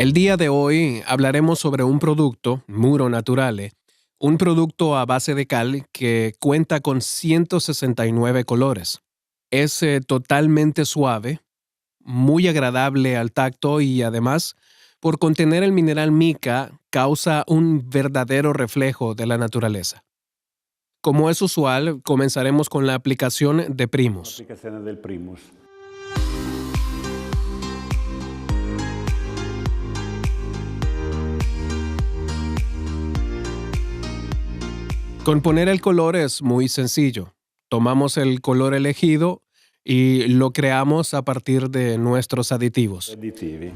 El día de hoy hablaremos sobre un producto, Muro Naturale, un producto a base de cal que cuenta con 169 colores. Es totalmente suave, muy agradable al tacto y además, por contener el mineral mica, causa un verdadero reflejo de la naturaleza. Como es usual, comenzaremos con la aplicación de Primus. L'applicazione del Primus. Con poner el color es muy sencillo. Tomamos el color elegido y lo creamos a partir de nuestros aditivos. Additivi.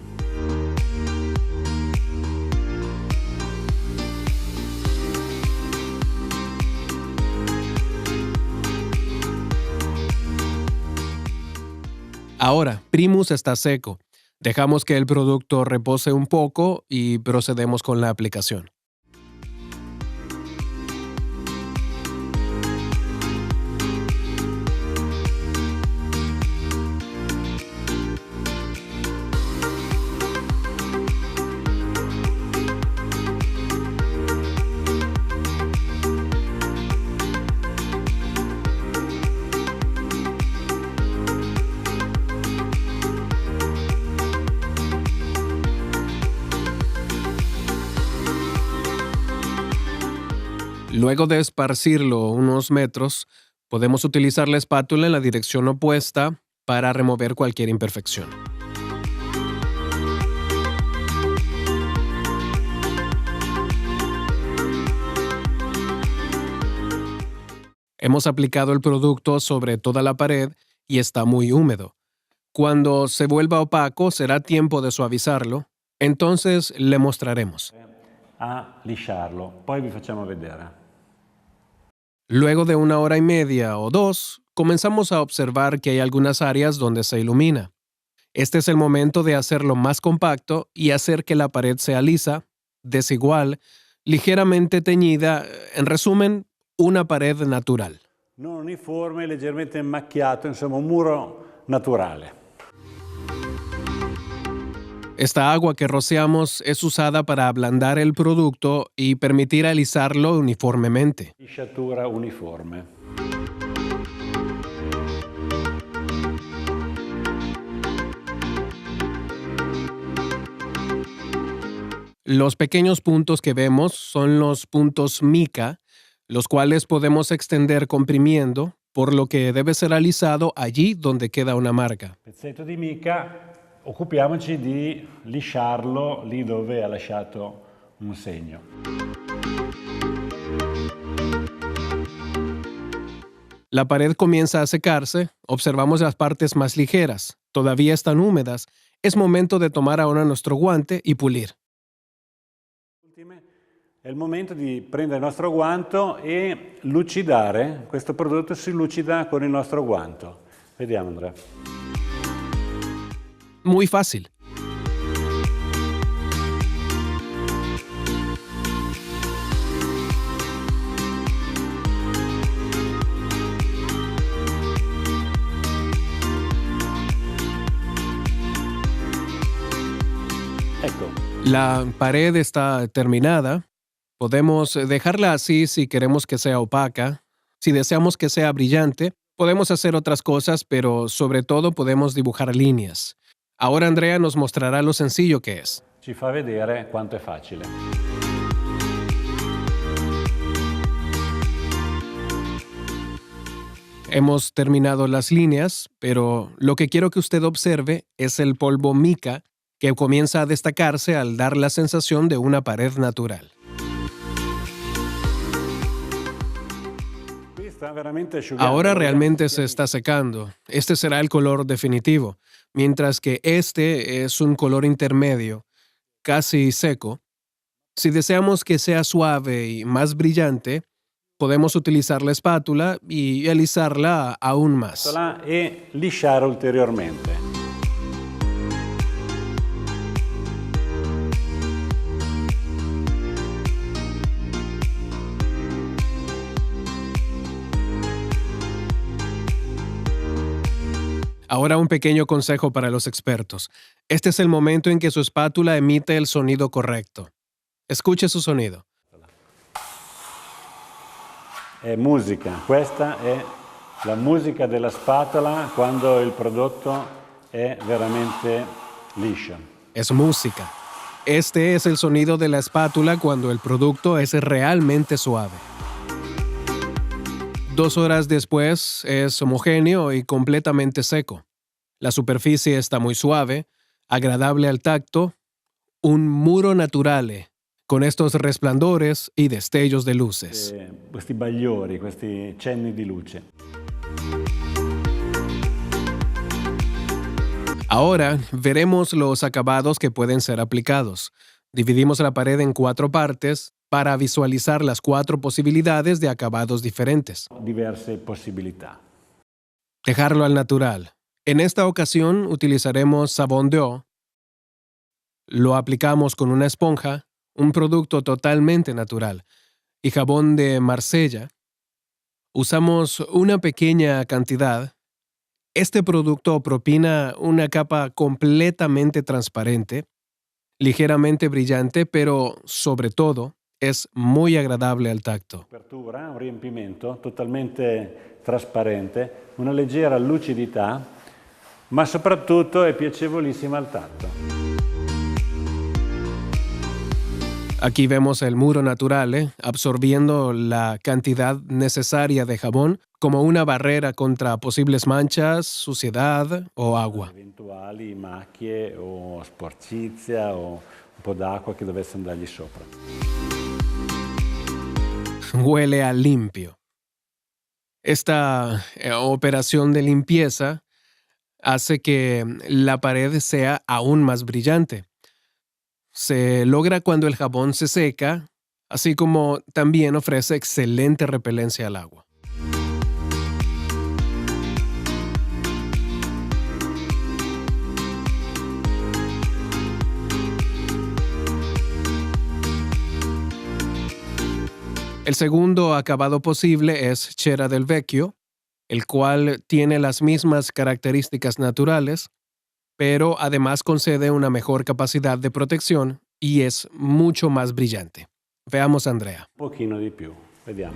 Ahora, Primus está seco. Dejamos que el producto repose un poco y procedemos con la aplicación. Luego de esparcirlo unos metros, podemos utilizar la espátula en la dirección opuesta para remover cualquier imperfección. Hemos aplicado el producto sobre toda la pared y está muy húmedo. Cuando se vuelva opaco será tiempo de suavizarlo, entonces le mostraremos. A lisciarlo. Poi vi facciamo vedere. Luego de 1 hora y media o 2, comenzamos a observar que hay algunas áreas donde se ilumina. Este es el momento de hacerlo más compacto y hacer que la pared sea lisa, desigual, ligeramente teñida, en resumen, una pared natural. Non uniforme, leggermente macchiato, insomma un muro naturale. Esta agua que rociamos es usada para ablandar el producto y permitir alisarlo uniformemente. Lisciatura uniforme. Los pequeños puntos que vemos son los puntos mica, los cuales podemos extender comprimiendo, por lo que debe ser alisado allí donde queda una marca. Pezzetto di mica, occupiamoci di lisciarlo lì dove ha lasciato un segno. La pared comienza a secarse, observamos las partes más ligeras, todavía están húmedas, es momento de tomar ahora nuestro guante y pulir. È il momento di prendere il nostro guanto e lucidare. Questo prodotto si lucida con il nostro guanto. Vediamo Andrea. Muy fácil. Ecco, La pared está terminada. Podemos dejarla así si queremos que sea opaca. Si deseamos que sea brillante, podemos hacer otras cosas, pero sobre todo podemos dibujar líneas. Ahora Andrea nos mostrará lo sencillo que es. ci fa vedere quanto è facile. Hemos terminado las líneas, pero lo que quiero que usted observe es el polvo mica que comienza a destacarse al dar la sensación de una pared natural. Qui sta veramente asciugando. Ahora realmente se está secando. Este será el color definitivo, mientras que este es un color intermedio, casi seco. Si deseamos que sea suave y más brillante, podemos utilizar la espátula y alisarla aún más. E lisciare ulteriormente. Ahora un pequeño consejo para los expertos. Este es el momento en que su espátula emite el sonido correcto. Escuche su sonido. È musica, questa è la musica della spatola quando il prodotto è veramente liscio. Es música. Este es el sonido de la espátula cuando el producto es realmente suave. 2 horas después es homogéneo y completamente seco. La superficie está muy suave, agradable al tacto, un muro naturale, con estos resplandores y destellos de luces. Questi bagliori, questi cenni di luce. Ahora veremos los acabados que pueden ser aplicados. Dividimos la pared en 4 partes para visualizar las 4 posibilidades de acabados diferentes. Diverse possibilità. Dejarlo al natural. En esta ocasión utilizaremos Savon d'Eau. Lo aplicamos con una esponja, un producto totalmente natural, y jabón de Marsella. Usamos una pequeña cantidad. Este producto propina una capa completamente transparente, ligeramente brillante, pero sobre todo es muy agradable al tacto. Apertura, un riempimento totalmente trasparente, una leggera lucidità, ma soprattutto è piacevolissima al tatto. Aquí vemos el muro naturale absorbiendo la cantidad necesaria de jabón como una barrera contra posibles manchas, suciedad o agua. Eventuali macchie o sporcizia o un po' d'acqua che dovesse andargli sopra. Huele a limpio. Esta operación de limpieza hace que la pared sea aún más brillante. Se logra cuando el jabón se seca, así como también ofrece excelente repelencia al agua. El segundo acabado posible es Cera del Vecchio, el cual tiene las mismas características naturales, pero además concede una mejor capacidad de protección y es mucho más brillante. Veamos a Andrea. Un pochino di più, vediamo.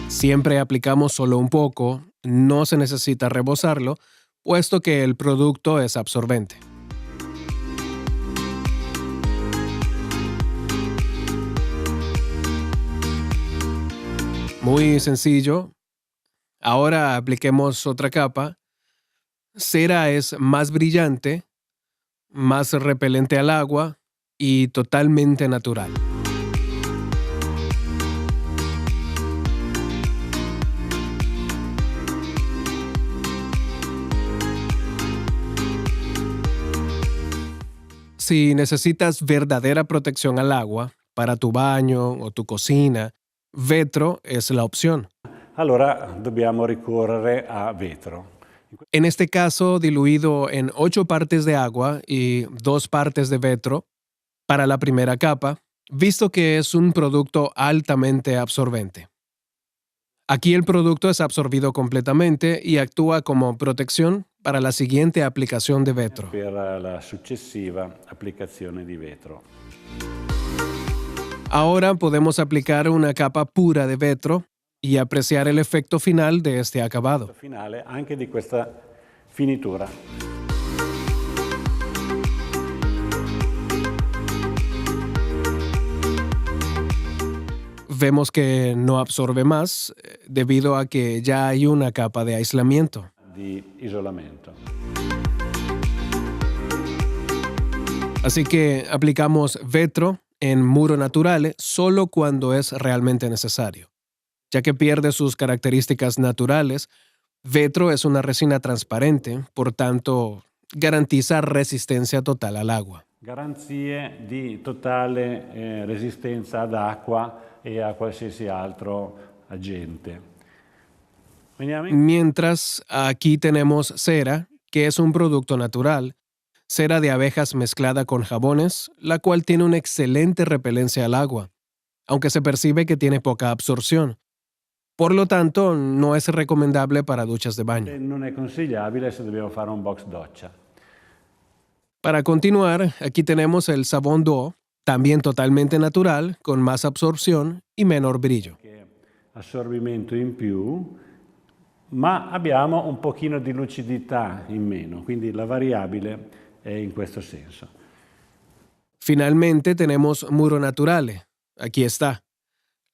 Siempre aplicamos solo un poco, no se necesita rebosarlo, puesto que el producto es absorbente. Muy sencillo. Ahora apliquemos otra capa. Cera es más brillante, más repelente al agua y totalmente natural. Si necesitas verdadera protección al agua para tu baño o tu cocina, vetro es la opción. Allora dobbiamo ricorrere a vetro. En este caso, diluido en 8 partes de agua y 2 partes de vetro para la primera capa, visto que es un producto altamente absorbente. Aquí el producto es absorbido completamente y actúa como protección para la siguiente aplicación de vetro. Per la successiva applicazione di vetro. Ahora podemos aplicar una capa pura de vetro y apreciar el efecto final de este acabado. Finale anche di questa finitura. Vemos que no absorbe más debido a que ya hay una capa de aislamiento. Di isolamento. Así que aplicamos vetro en muro naturale solo cuando es realmente necesario. Ya que pierde sus características naturales, vetro es una resina transparente, por tanto, garantiza resistencia total al agua. Garanzie di totale resistenza ad acqua e a qualsiasi altro agente. Mientras aquí tenemos cera, que es un producto natural, cera de abejas mezclada con jabones, la cual tiene una excelente repelencia al agua, aunque se percibe que tiene poca absorción. Por lo tanto, no es recomendable para duchas de baño. Non è consigliabile se dobbiamo fare un box doccia. Para continuar, aquí tenemos el Savon d'Eau, también totalmente natural, con más absorción y menor brillo. Assorbimento in più, ma abbiamo un pochino di lucidità in meno, quindi la variabile è in questo senso. Finalmente tenemos Muro Naturale. Aquí está.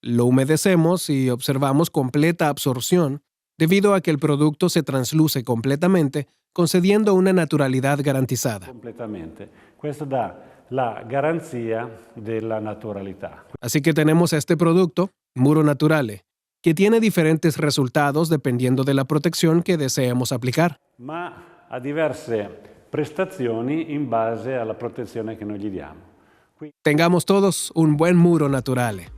Lo humedecemos y observamos completa absorción debido a que el producto se transluce completamente, concediendo una naturalidad garantizada. Completamente. Questo dà la garanzia della naturalità. Así que tenemos este producto, Muro Naturale, que tiene diferentes resultados dependiendo de la protección que deseemos aplicar. Ma ha diverse prestazioni in base alla protezione che noi gli diamo. Tengamos todos un buen Muro Naturale.